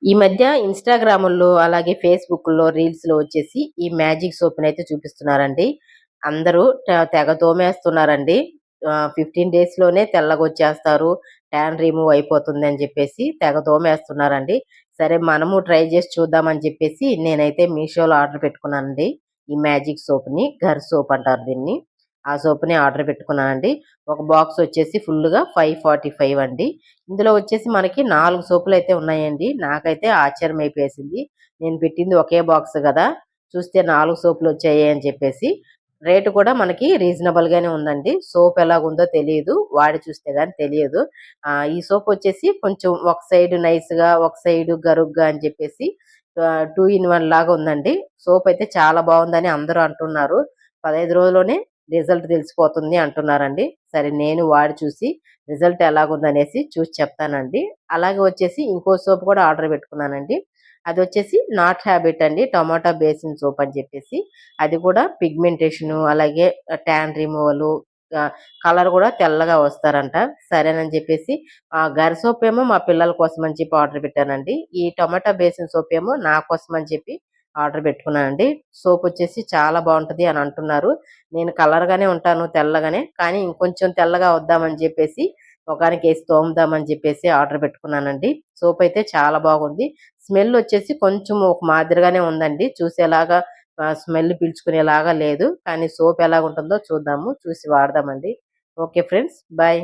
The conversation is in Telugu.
ఈ మధ్య ఇన్‌స్టాగ్రాముల్లో, అలాగే ఫేస్‌బుక్కుల్లో, రీల్స్‌లో వచ్చేసి ఈ మ్యాజిక్ సోప్‌నైతే చూపిస్తున్నారండి. అందరూ తెగ తోమేస్తున్నారండి. 15 డేస్‌లోనే తెల్లగొచ్చేస్తారు. ట్యాన్ రిమూవ్ అయిపోతుందని జెప్పేసి తెగ తోమేస్తున్నారండి. సరే మనము ట్రై జేసి చూద్దామని జెప్పేసి నేనైతే మీషోలో ఆర్డర్ పెట్టుకున్నానండి. ఈ మ్యాజిక్ సోప్‌ని. ఘర్ సోప్ అంటారు దీన్ని. ఆ సోప్‌ని ఆర్డర్ పెట్టుకున్నానండి. ఒక బాక్స్ వచ్చేసి ఫుల్లుగా 545 అండి. ఇందులో వచ్చేసి మనకి 4 సోపులైతే ఉన్నాయండి. నాకైతే ఆశ్చర్యమైపోయేసింది. నేను పెట్టింది ఒకే బాక్స్ గదా! చూస్తే 4 సోపులొచ్చాయే అని చెప్పేసి. రేటు కూడా మనకి రీజనబుల్ గానే ఉందండి. సోప్ ఎలాగుందో తెలీదు. వాడి చూస్తే గాని తెలియదు. ఈ సోప్ వచ్చేసి కొంచెం ఒక సైడ్ నైస్‌గా, ఒక సైడ్ గరుగ్గా అని చెప్పేసి 2 ఇన్ 1 లాగా ఉందండి. సోప్ అయితే చాలా బావుందని అందరూ అంటున్నారు. 15 రోజుల్లోనే రిజల్ట్ తెలిసిపోతుంది అంటున్నారండి. సరే నేను వాడి చూసి రిజల్ట్ ఎలాగుందనేసి చూసి చెప్తానండి. అలాగే వచ్చేసి ఇంకో సోప్ కూడా ఆర్డర్ పెట్టుకున్నానండి. అదొచ్చేసి నాట్ హ్యాబిట్ అండి. టొమాటో బేసిన్ సోప్ అని చెప్పేసి. అది కూడా పిగ్మెంటేషను, అలాగే టాన్ రిమూవలు, ఆహ్, కలర్ కూడా తెల్లగా వస్తారంట. సరేనని చెప్పేసి గర్ సోప్ ఏమో మా పిల్లల కోసం అని చెప్పి ఆర్డర్ పెట్టానండి. ఈ టొమాటో బేసిన్ సోప్ ఏమో నా కోసం అని చెప్పి ఆర్డర్ పెట్టుకున్నానండి. సోప్ వచ్చేసి చాలా బావుంటది అని అంటున్నారు. నేను కలర్‌గానే ఉంటాను తెల్లగానే. కానీ ఇంకొంచెం తెల్లగా వద్దామని జెప్పేసి మొఖానికేసి తోముదామని జెప్పేసి ఆర్డర్ పెట్టుకున్నానండి. సోప్ అయితే చాలా బాగుంది. స్మెల్ వచ్చేసి కొంచెం ఒక మాదిరిగానే ఉందండి. చూసేలాగా స్మెల్ పీల్చుకునేలాగా లేదు. కానీ సోప్ ఎలాగుంటుందో చూద్దాము. చూసి వాడదామండి. Okay friends. బాయ్.